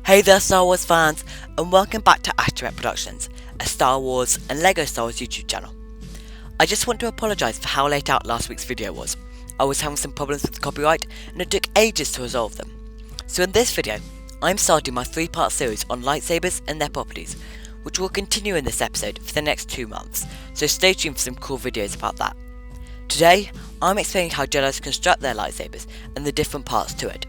Hey there Star Wars fans, and welcome back to Astromech Productions, a Star Wars and LEGO Star Wars YouTube channel. I just want to apologise for how late out last week's video was. I was having some problems with copyright and it took ages to resolve them. So in this video, I'm starting my 3-part series on lightsabers and their properties, which will continue in this episode for the next 2 months, so stay tuned for some cool videos about that. Today, I'm explaining how Jedi construct their lightsabers and the different parts to it.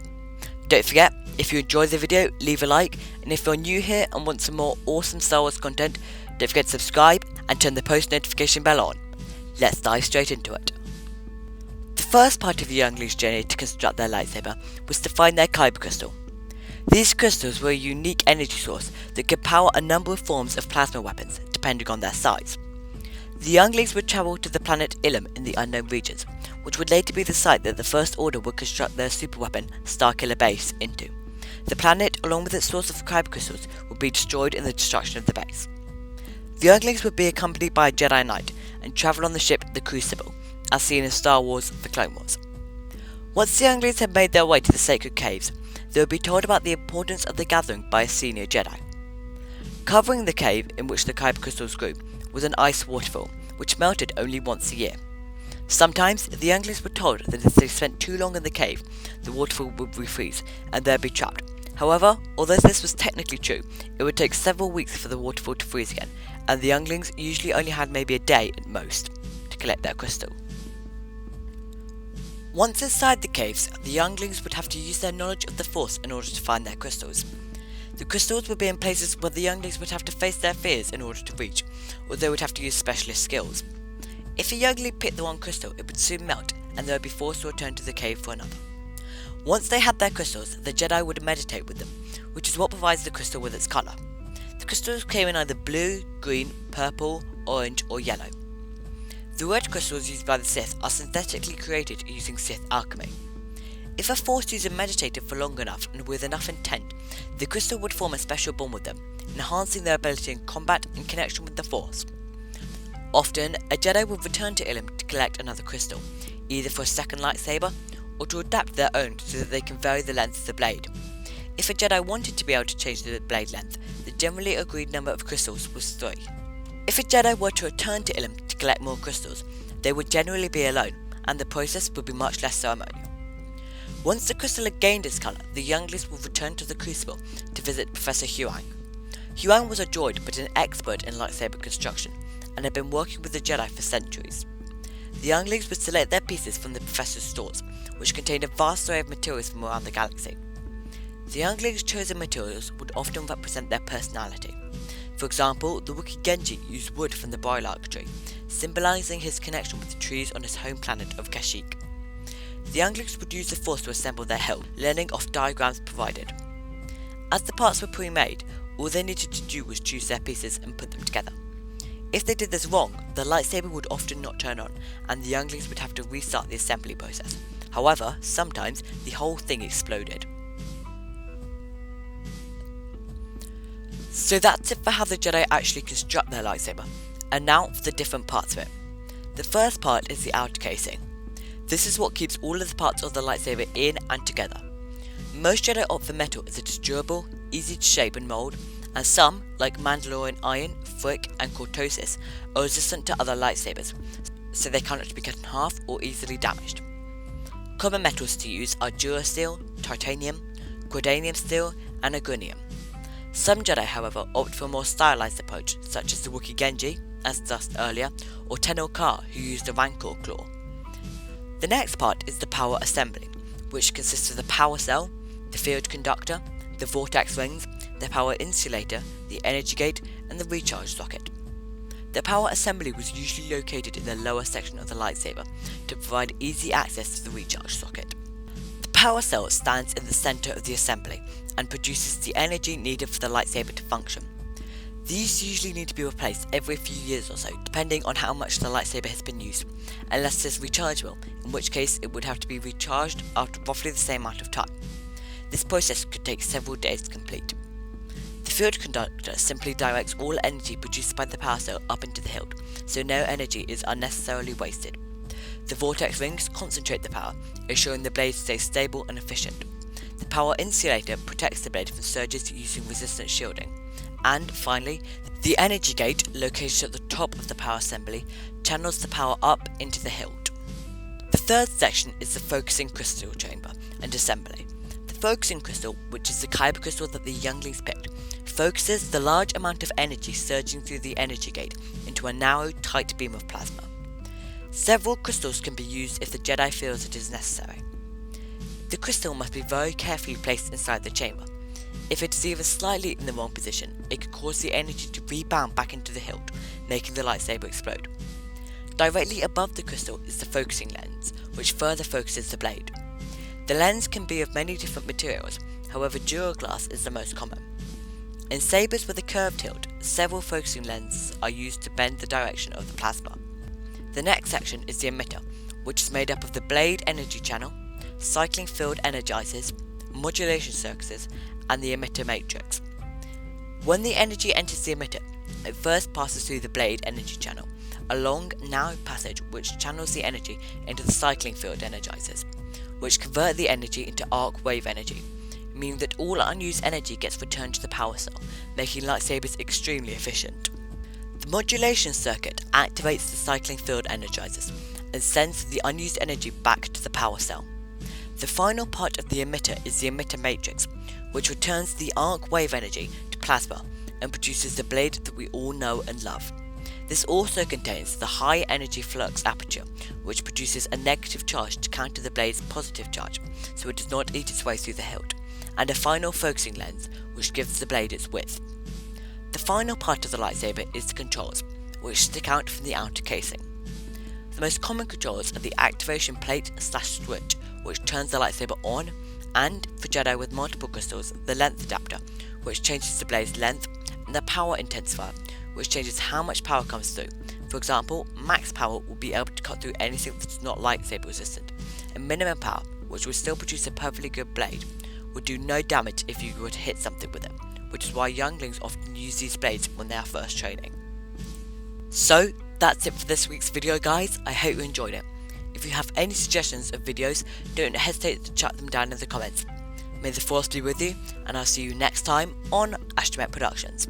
Don't forget, if you enjoyed the video, leave a like, and if you're new here and want some more awesome Star Wars content, don't forget to subscribe and turn the post notification bell on. Let's dive straight into it. The first part of the youngling's journey to construct their lightsaber was to find their Kyber crystal. These crystals were a unique energy source that could power a number of forms of plasma weapons, depending on their size. The younglings would travel to the planet Ilum in the unknown regions, which would later be the site that the First Order would construct their superweapon Starkiller base into. The planet, along with its source of Kyber crystals, would be destroyed in the destruction of the base. The younglings would be accompanied by a Jedi Knight and travel on the ship the Crucible, as seen in Star Wars The Clone Wars. Once the younglings had made their way to the sacred caves, they would be told about the importance of the gathering by a senior Jedi. Covering the cave in which the Kyber crystals grew was an ice waterfall, which melted only once a year. Sometimes, the younglings were told that if they spent too long in the cave, the waterfall would refreeze and they'd be trapped. However, although this was technically true, it would take several weeks for the waterfall to freeze again, and the younglings usually only had maybe a day at most to collect their crystal. Once inside the caves, the younglings would have to use their knowledge of the Force in order to find their crystals. The crystals would be in places where the younglings would have to face their fears in order to reach, or they would have to use specialist skills. If a youngling picked the wrong crystal, it would soon melt, and they would be forced to return to the cave for another. Once they had their crystals, the Jedi would meditate with them, which is what provides the crystal with its colour. The crystals came in either blue, green, purple, orange, or yellow. The red crystals used by the Sith are synthetically created using Sith alchemy. If a Force user meditated for long enough and with enough intent, the crystal would form a special bond with them, enhancing their ability in combat and connection with the Force. Often, a Jedi would return to Ilum to collect another crystal, either for a second lightsaber, or to adapt their own so that they can vary the length of the blade. If a Jedi wanted to be able to change the blade length, the generally agreed number of crystals was 3. If a Jedi were to return to Ilum to collect more crystals, they would generally be alone, and the process would be much less ceremonial. Once the crystal had gained its colour, the younglings would return to the Crucible to visit Professor Huang. Huang was a droid but an expert in lightsaber construction, and had been working with the Jedi for centuries. The younglings would select their pieces from the Professor's stores, which contained a vast array of materials from around the galaxy. The younglings' chosen materials would often represent their personality. For example, the Wookiee Genji used wood from the Brylark tree, symbolising his connection with the trees on his home planet of Kashyyyk. The younglings would use the Force to assemble their hilt, learning off diagrams provided. As the parts were pre-made, all they needed to do was choose their pieces and put them together. If they did this wrong, the lightsaber would often not turn on, and the younglings would have to restart the assembly process. However, sometimes the whole thing exploded. So that's it for how the Jedi actually construct their lightsaber, and now for the different parts of it. The first part is the outer casing. This is what keeps all of the parts of the lightsaber in and together. Most Jedi opt for metal as it is durable, easy to shape and mould, and some, like Mandalorian iron, frick, and cortosis, are resistant to other lightsabers, so they cannot be cut in half or easily damaged. Common metals to use are Durasteel, titanium, Quadanium steel, and Agrinium. Some Jedi, however, opt for a more stylized approach, such as the Wookiee Genji, as discussed earlier, or Tenel Ka, who used a Rancor claw. The next part is the power assembly, which consists of the power cell, the field conductor, the vortex rings, the power insulator, the energy gate, and the recharge socket. The power assembly was usually located in the lower section of the lightsaber to provide easy access to the recharge socket. The power cell stands in the center of the assembly and produces the energy needed for the lightsaber to function. These usually need to be replaced every few years or so, depending on how much the lightsaber has been used, unless it is rechargeable, in which case it would have to be recharged after roughly the same amount of time. This process could take several days to complete. The field conductor simply directs all energy produced by the power cell up into the hilt, so no energy is unnecessarily wasted. The vortex rings concentrate the power, ensuring the blade stays stable and efficient. The power insulator protects the blade from surges using resistance shielding. And finally, the energy gate, located at the top of the power assembly, channels the power up into the hilt. The third section is the focusing crystal chamber and assembly. The focusing crystal, which is the Kyber crystal that the younglings picked, focuses the large amount of energy surging through the energy gate into a narrow, tight beam of plasma. Several crystals can be used if the Jedi feels it is necessary. The crystal must be very carefully placed inside the chamber. If it is even slightly in the wrong position, it could cause the energy to rebound back into the hilt, making the lightsaber explode. Directly above the crystal is the focusing lens, which further focuses the blade. The lens can be of many different materials, however duraglass is the most common. In sabers with a curved hilt, several focusing lenses are used to bend the direction of the plasma. The next section is the emitter, which is made up of the blade energy channel, cycling field energizers, modulation circuits, and the emitter matrix. When the energy enters the emitter, it first passes through the blade energy channel, a long, narrow passage which channels the energy into the cycling field energizers, which convert the energy into arc wave energy, meaning that all unused energy gets returned to the power cell, making lightsabers extremely efficient. The modulation circuit activates the cycling field energizers and sends the unused energy back to the power cell. The final part of the emitter is the emitter matrix, which returns the arc wave energy to plasma and produces the blade that we all know and love. This also contains the high energy flux aperture, which produces a negative charge to counter the blade's positive charge, so it does not eat its way through the hilt, and a final focusing lens, which gives the blade its width. The final part of the lightsaber is the controls, which stick out from the outer casing. The most common controls are the activation plate / switch, which turns the lightsaber on, and, for Jedi with multiple crystals, the length adapter, which changes the blade's length, and the power intensifier, which changes how much power comes through. For example, max power will be able to cut through anything that is not lightsaber resistant, and minimum power, which will still produce a perfectly good blade, will do no damage if you were to hit something with it, which is why younglings often use these blades when they are first training. So, that's it for this week's video, guys. I hope you enjoyed it. If you have any suggestions of videos, don't hesitate to chat them down in the comments. May the Force be with you, and I'll see you next time on Astromech Productions.